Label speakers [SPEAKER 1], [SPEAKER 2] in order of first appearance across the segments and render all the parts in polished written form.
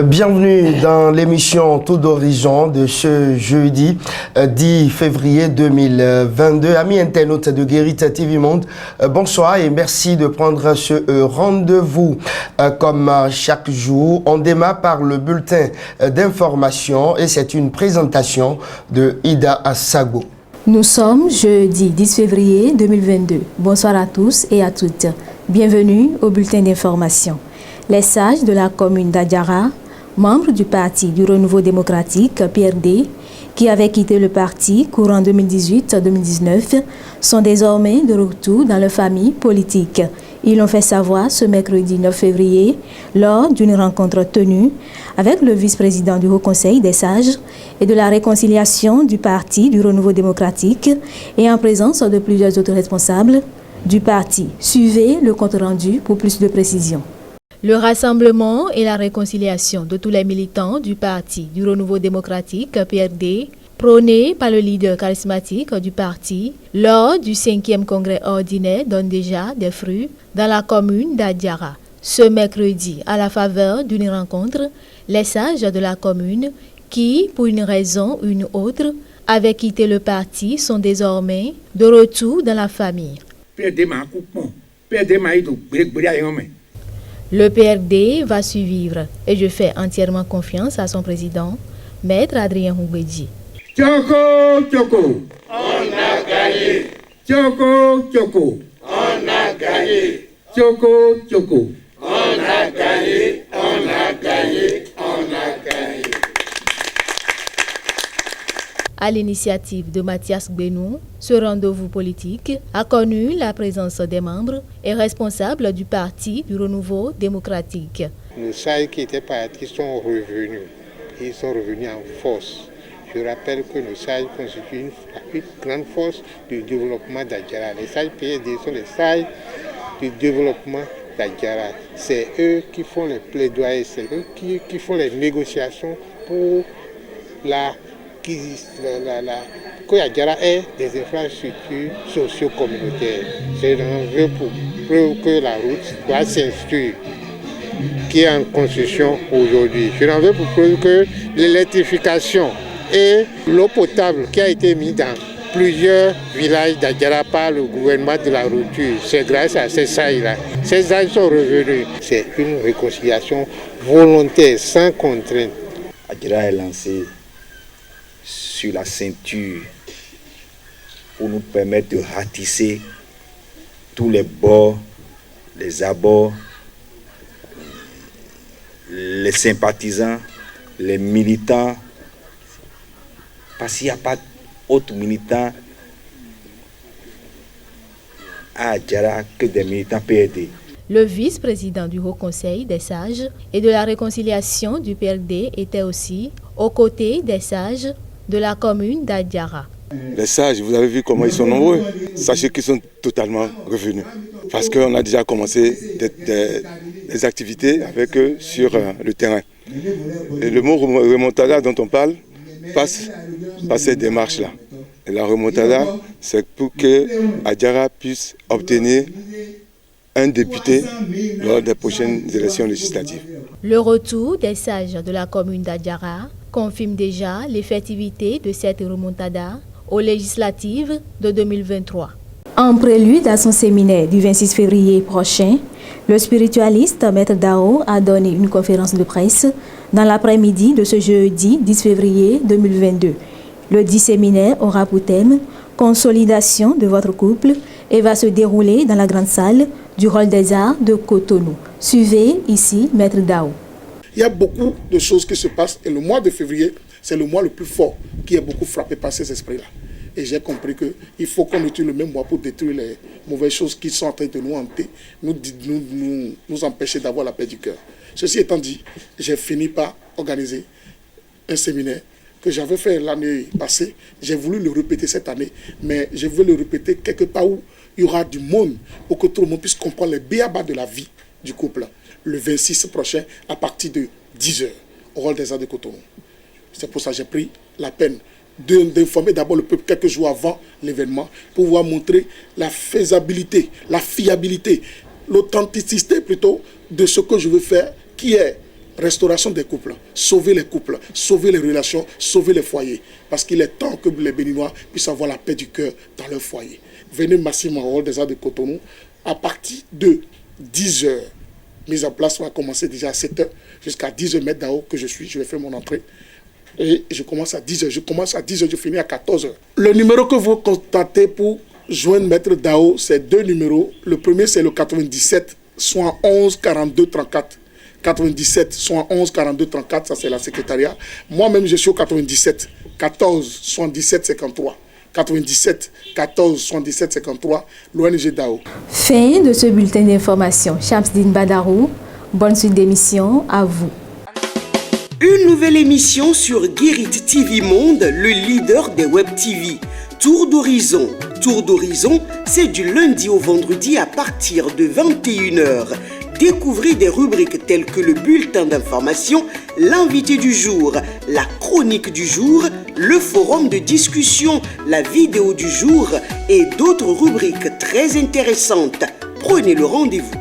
[SPEAKER 1] Bienvenue dans l'émission Tout d'Horizon de ce jeudi 10 février 2022. Amis internautes de Guérita TV Monde, bonsoir et merci de prendre ce rendez-vous. Comme chaque jour, on démarre par le bulletin d'information et c'est une présentation de Ida Assago.
[SPEAKER 2] Nous sommes jeudi 10 février 2022. Bonsoir à tous et à toutes. Bienvenue au bulletin d'information. Les sages de la commune d'Adjara, membres du Parti du Renouveau démocratique, PRD, qui avaient quitté le parti courant 2018-2019, sont désormais de retour dans leur famille politique. Ils l'ont fait savoir ce mercredi 9 février lors d'une rencontre tenue avec le vice-président du Haut Conseil des sages et de la réconciliation du Parti du Renouveau démocratique et en présence de plusieurs autres responsables du parti. Suivez le compte-rendu pour plus de précisions. Le rassemblement et la réconciliation de tous les militants du Parti du Renouveau démocratique, PRD, prôné par le leader charismatique du parti, lors du 5e congrès ordinaire donne déjà des fruits dans la commune d'Adjara. Ce mercredi, à la faveur d'une rencontre, les sages de la commune, qui, pour une raison ou une autre, avaient quitté le parti, sont désormais de retour dans la famille. Le PRD va suivre et je fais entièrement confiance à son président, Maître Adrien Houbedji.
[SPEAKER 3] Tchoko, Tchoko, on a gagné. Tchoko, Tchoko, on a gagné. Tchoko, Tchoko, on a gagné, on a gagné, on a gagné.
[SPEAKER 2] À l'initiative de Mathias Benou, ce rendez-vous politique a connu la présence des membres et responsables du Parti du Renouveau démocratique.
[SPEAKER 4] Nos sages qui étaient partis sont revenus. Ils sont revenus en force. Je rappelle que nos sages constituent une grande force du développement d'Adjara. Les sages PSD sont les sages du développement d'Adjara. C'est eux qui font les plaidoyers, c'est eux qui font les négociations pour que Adjara ait des infrastructures socio-communautaires. C'est un jeu pour preuve que la route doit s'instruire, qui est en construction aujourd'hui. Je n'en veux pour preuve que l'électrification et l'eau potable qui a été mise dans plusieurs villages d'Adjara par le gouvernement de la rupture, c'est grâce à ces sages-là. Ces sages sont revenus. C'est une réconciliation volontaire, sans contrainte.
[SPEAKER 5] Adjara est lancé sur la ceinture pour nous permettre de ratisser tous les bords, les abords, les sympathisants, les militants, parce qu'il n'y a pas d'autres militants à Adjara que des militants PRD.
[SPEAKER 2] Le vice-président du Haut Conseil des sages et de la réconciliation du PRD était aussi aux côtés des sages de la commune d'Adjara.
[SPEAKER 6] Les sages, vous avez vu comment ils sont nombreux. Sachez qu'ils sont totalement revenus. Parce qu'on a déjà commencé des activités avec eux sur le terrain. Et le mot remontada dont on parle passe par ces démarches-là. Et la remontada, c'est pour que Adjara puisse obtenir un député lors des prochaines élections législatives.
[SPEAKER 2] Le retour des sages de la commune d'Adjara confirme déjà l'effectivité de cette remontada aux législatives de 2023. En prélude à son séminaire du 26 février prochain, le spiritualiste Maître Dao a donné une conférence de presse dans l'après-midi de ce jeudi 10 février 2022. Le dit séminaire aura pour thème « Consolidation de votre couple » et va se dérouler dans la grande salle du Hall des Arts de Cotonou. Suivez ici Maître Dao.
[SPEAKER 7] Il y a beaucoup de choses qui se passent et le mois de février, c'est le mois le plus fort qui est beaucoup frappé par ces esprits-là. Et j'ai compris qu'il faut qu'on utilise le même mois pour détruire les mauvaises choses qui sont en train de nous hanter, nous empêcher d'avoir la paix du cœur. Ceci étant dit, j'ai fini par organiser un séminaire que j'avais fait l'année passée. J'ai voulu le répéter cette année, mais je veux le répéter quelque part où il y aura du monde pour que tout le monde puisse comprendre les béabas de la vie du couple. Le 26 prochain, à partir de 10h, au Hall des Arts de Cotonou. C'est pour ça que j'ai pris la peine d'informer d'abord le peuple quelques jours avant l'événement pour pouvoir montrer la faisabilité, la fiabilité, l'authenticité plutôt de ce que je veux faire, qui est restauration des couples, sauver les couples, sauver les relations, sauver les foyers. Parce qu'il est temps que les Béninois puissent avoir la paix du cœur dans leur foyer. Venez massivement au hall des Arts de Cotonou à partir de 10h. Mise en place va commencer déjà à 7h jusqu'à 10h mètres d'en haut que je suis. Je vais faire mon entrée. Et je commence à 10h. Je commence à 10h, je finis à 14h. Le numéro que vous contactez pour joindre Maître Dao, c'est 2 numéros. Le premier, c'est le 97 71 42 34. 97 71 42 34, ça c'est la secrétariat. Moi-même, je suis au 97 14 77 53. 97 14 77 53, l'ONG Dao.
[SPEAKER 2] Fin de ce bulletin d'information. Shamsdine Badarou, bonne suite d'émission à vous.
[SPEAKER 8] Une nouvelle émission sur Guérit TV Monde, le leader des web TV. Tour d'horizon. Tour d'horizon, c'est du lundi au vendredi à partir de 21h. Découvrez des rubriques telles que le bulletin d'information, l'invité du jour, la chronique du jour, le forum de discussion, la vidéo du jour et d'autres rubriques très intéressantes. Prenez le rendez-vous.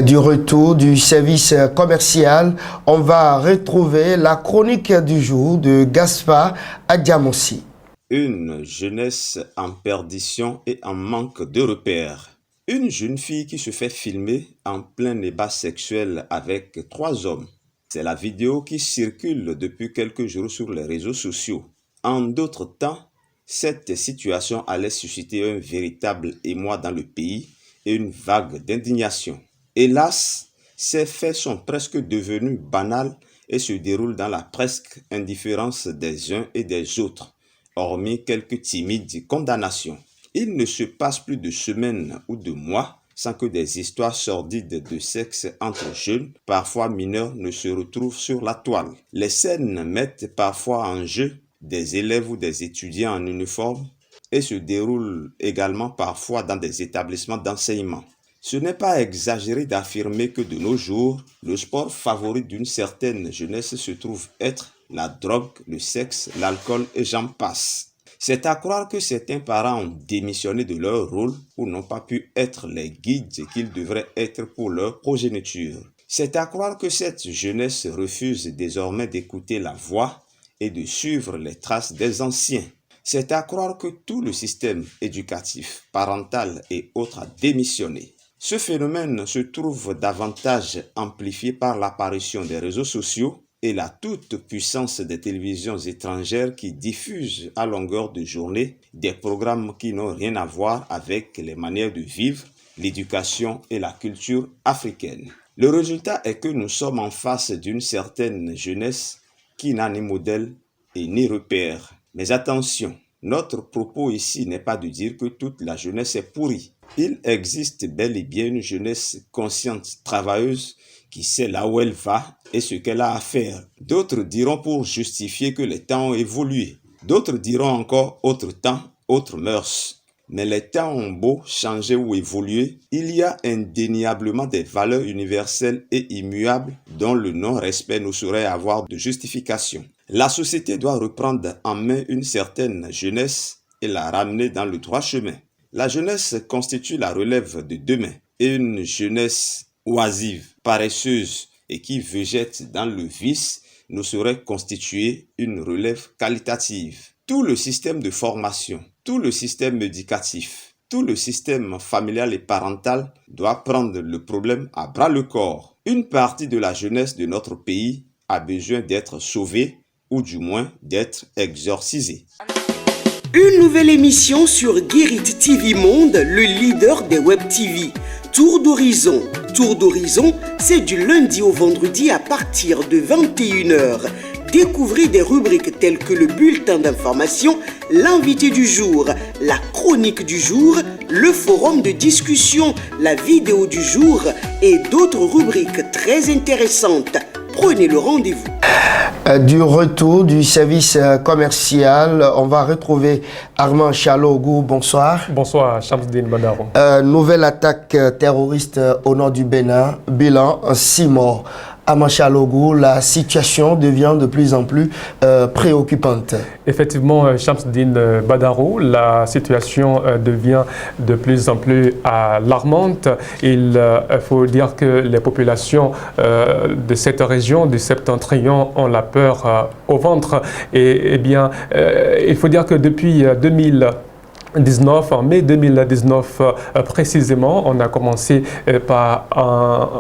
[SPEAKER 1] Du retour du service commercial, on va retrouver la chronique du jour de Gaspard Adjamossi.
[SPEAKER 9] Une jeunesse en perdition et en manque de repères. Une jeune fille qui se fait filmer en plein débat sexuel avec 3 hommes. C'est la vidéo qui circule depuis quelques jours sur les réseaux sociaux. En d'autres temps, cette situation allait susciter un véritable émoi dans le pays et une vague d'indignation. Hélas, ces faits sont presque devenus banals et se déroulent dans la presque indifférence des uns et des autres, hormis quelques timides condamnations. Il ne se passe plus de semaines ou de mois sans que des histoires sordides de sexe entre jeunes, parfois mineurs, ne se retrouvent sur la toile. Les scènes mettent parfois en jeu des élèves ou des étudiants en uniforme et se déroulent également parfois dans des établissements d'enseignement. Ce n'est pas exagéré d'affirmer que de nos jours, le sport favori d'une certaine jeunesse se trouve être la drogue, le sexe, l'alcool et j'en passe. C'est à croire que certains parents ont démissionné de leur rôle ou n'ont pas pu être les guides qu'ils devraient être pour leur progéniture. C'est à croire que cette jeunesse refuse désormais d'écouter la voix et de suivre les traces des anciens. C'est à croire que tout le système éducatif, parental et autres a démissionné. Ce phénomène se trouve davantage amplifié par l'apparition des réseaux sociaux et la toute-puissance des télévisions étrangères qui diffusent à longueur de journée des programmes qui n'ont rien à voir avec les manières de vivre, l'éducation et la culture africaine. Le résultat est que nous sommes en face d'une certaine jeunesse qui n'a ni modèle et ni repère. Mais attention, notre propos ici n'est pas de dire que toute la jeunesse est pourrie. Il existe bel et bien une jeunesse consciente, travailleuse, qui sait là où elle va et ce qu'elle a à faire. D'autres diront pour justifier que les temps ont évolué. D'autres diront encore autre temps, autres mœurs. Mais les temps ont beau changer ou évoluer, il y a indéniablement des valeurs universelles et immuables dont le non-respect ne saurait avoir de justification. La société doit reprendre en main une certaine jeunesse et la ramener dans le droit chemin. La jeunesse constitue la relève de demain et une jeunesse oisive, paresseuse et qui végète dans le vice ne saurait constituer une relève qualitative. Tout le système de formation, tout le système éducatif, tout le système familial et parental doit prendre le problème à bras-le-corps. Une partie de la jeunesse de notre pays a besoin d'être sauvée ou du moins d'être exorcisée.
[SPEAKER 8] Une nouvelle émission sur Guérit TV Monde, le leader des web TV. Tour d'horizon. Tour d'horizon, c'est du lundi au vendredi à partir de 21h. Découvrez des rubriques telles que le bulletin d'information, l'invité du jour, la chronique du jour, le forum de discussion, la vidéo du jour et d'autres rubriques très intéressantes. Prenez le rendez-vous.
[SPEAKER 1] Du retour du service commercial, on va retrouver Armand Chalogou. Bonsoir.
[SPEAKER 10] Bonsoir, Shamsdine Badarou.
[SPEAKER 1] Nouvelle attaque terroriste au nord du Bénin. Bilan, 6 morts. à Machalogo, la situation devient de plus en plus préoccupante.
[SPEAKER 10] Effectivement, Shamsuddin Badarou, la situation devient de plus en plus alarmante. Il faut dire que les populations de cette région, du Septentrion, ont la peur au ventre. Et bien, il faut dire que depuis 2019, en mai 2019 précisément, on a commencé par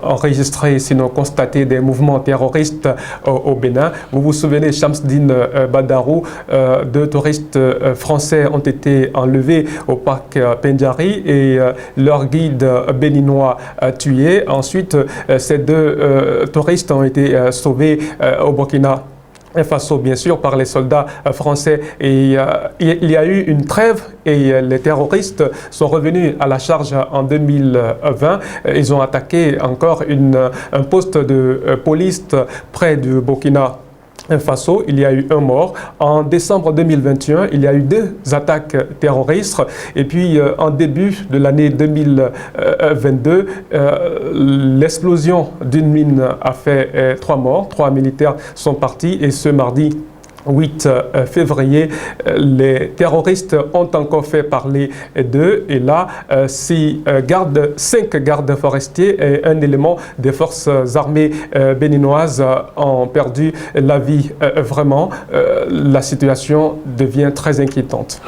[SPEAKER 10] enregistrer, sinon constater des mouvements terroristes au Bénin. Vous vous souvenez, Shamsuddin Badarou, 2 touristes français ont été enlevés au parc Pendjari et leur guide béninois tué. Ensuite, ces 2 touristes ont été sauvés au Burkina Faso, bien sûr, par les soldats français. Et il y a eu une trêve et les terroristes sont revenus à la charge en 2020. Ils ont attaqué encore un poste de police près du Burkina Faso. Il y a eu un mort. En décembre 2021, il y a eu 2 attaques terroristes. Et puis, en début de l'année 2022, l'explosion d'une mine a fait 3 morts. 3 militaires sont partis. Et ce mardi 8 février, les terroristes ont encore fait parler d'eux. Et là, 5 gardes forestiers et un élément des forces armées béninoises ont perdu la vie. Vraiment, la situation devient très inquiétante.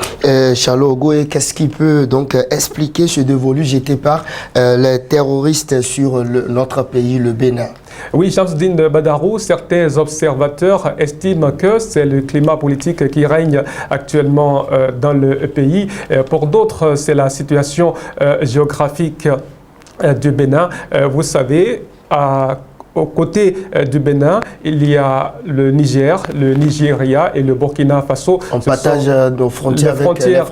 [SPEAKER 1] Charles Ogoé, qu'est-ce qui peut donc expliquer ce dévolu jeté par les terroristes sur notre pays, le Bénin?
[SPEAKER 10] Oui, Shamsuddin Badarou, certains observateurs estiment que c'est le climat politique qui règne actuellement dans le pays. Pour d'autres, c'est la situation géographique du Bénin. Vous savez, aux côtés du Bénin, il y a le Niger, le Nigeria et le Burkina Faso.
[SPEAKER 1] On partage nos frontières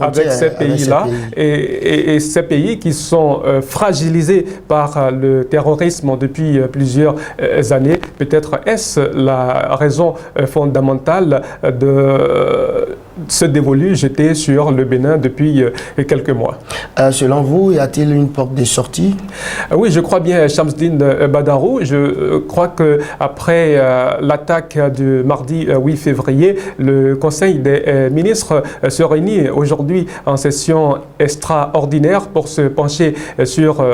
[SPEAKER 10] avec ces pays-là. Et ces pays qui sont fragilisés par le terrorisme depuis plusieurs années. Peut-être est-ce la raison fondamentale de ce dévolu jeté sur le Bénin depuis quelques mois.
[SPEAKER 1] Selon vous, y a-t-il une porte de sortie?
[SPEAKER 10] Oui, je crois bien, Shamsuddin Badarou. Je crois qu'après l'attaque du mardi 8 février, le Conseil des ministres se réunit aujourd'hui en session extraordinaire pour se pencher sur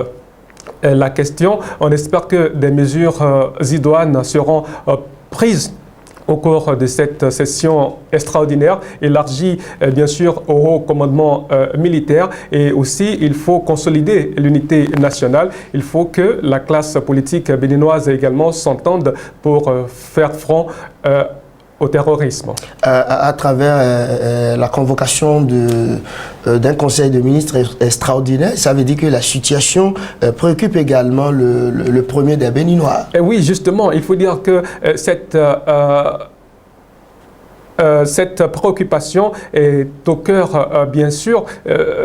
[SPEAKER 10] la question. On espère que des mesures idoines seront prises au cours de cette session extraordinaire, élargie bien sûr au haut commandement militaire. Et aussi, il faut consolider l'unité nationale. Il faut que la classe politique béninoise également s'entende pour faire front au terrorisme.
[SPEAKER 1] À travers la convocation d'un conseil de ministres extraordinaire, ça veut dire que la situation préoccupe également le premier des Béninois.
[SPEAKER 10] Et oui, justement, il faut dire que cette préoccupation est au cœur, bien sûr,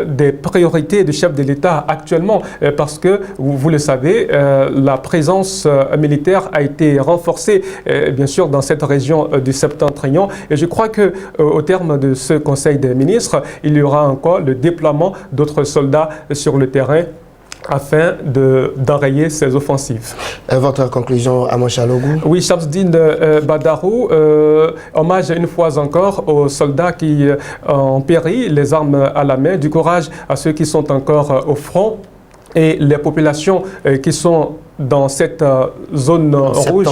[SPEAKER 10] des priorités du chef de l'État actuellement, parce que, vous le savez, la présence militaire a été renforcée, bien sûr, dans cette région du Septentrion. Et je crois qu'au terme de ce Conseil des ministres, il y aura encore le déploiement d'autres soldats sur le terrain afin d'enrayer ces offensives.
[SPEAKER 1] Votre conclusion, Amon Chalogou?
[SPEAKER 10] Oui, Shamsuddin Badarou, hommage une fois encore aux soldats qui ont péri, les armes à la main, du courage à ceux qui sont encore au front et les populations qui sont dans cette zone rouge.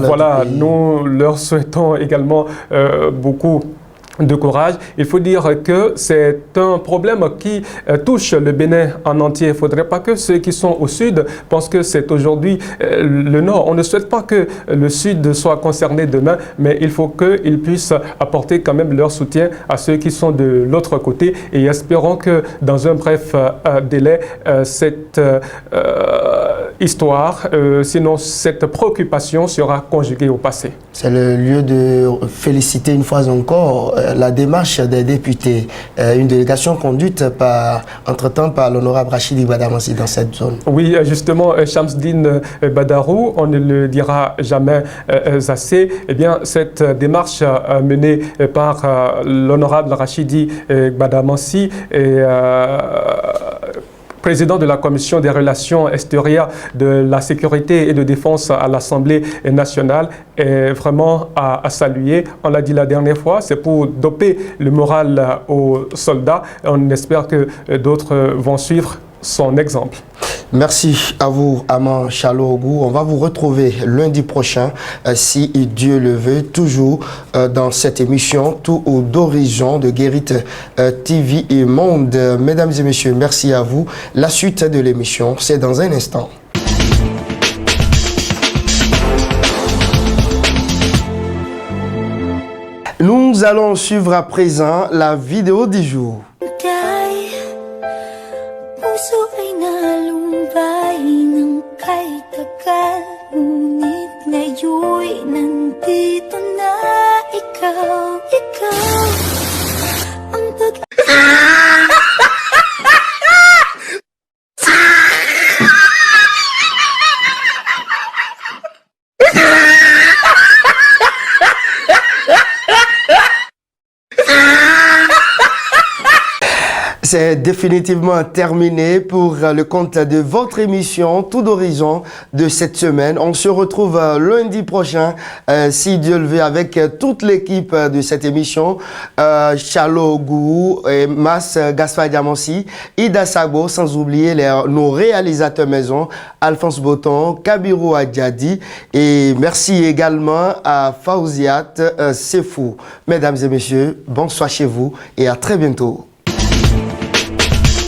[SPEAKER 10] Voilà, nous leur souhaitons également beaucoup de courage. Il faut dire que c'est un problème qui touche le Bénin en entier. Il ne faudrait pas que ceux qui sont au sud pensent que c'est aujourd'hui le nord. On ne souhaite pas que le sud soit concerné demain, mais il faut qu'ils puissent apporter quand même leur soutien à ceux qui sont de l'autre côté. Et espérons que dans un bref délai, cette histoire, sinon cette préoccupation sera conjuguée au passé.
[SPEAKER 1] C'est le lieu de féliciter une fois encore la démarche des députés, une délégation conduite entre-temps par l'honorable Rachidi Badamansi dans cette zone.
[SPEAKER 10] Oui, justement, Shamsuddin Badarou, on ne le dira jamais assez. Eh bien, cette démarche menée par l'honorable Rachidi Badamansi est président de la Commission des relations extérieures, de la sécurité et de défense à l'Assemblée nationale, est vraiment à saluer. On l'a dit la dernière fois, c'est pour doper le moral aux soldats. On espère que d'autres vont suivre son exemple.
[SPEAKER 1] Merci à vous, Aman Chalo-Ogou. On va vous retrouver lundi prochain, si Dieu le veut, toujours dans cette émission Tout d'horizon de Guérit TV et Monde. Mesdames et messieurs, merci à vous. La suite de l'émission, c'est dans un instant. Nous allons suivre à présent la vidéo du jour. C'est définitivement terminé pour le compte de votre émission Tout d'horizon de cette semaine. On se retrouve lundi prochain, si Dieu le veut, avec toute l'équipe de cette émission. Chalo-Ogou, Mas Gaspard Diamansi, Ida Sabo, sans oublier nos réalisateurs maison, Alphonse Boton, Kabiru Adjadi. Et merci également à Fauziat Sefou. Mesdames et messieurs, bonsoir chez vous et à très bientôt.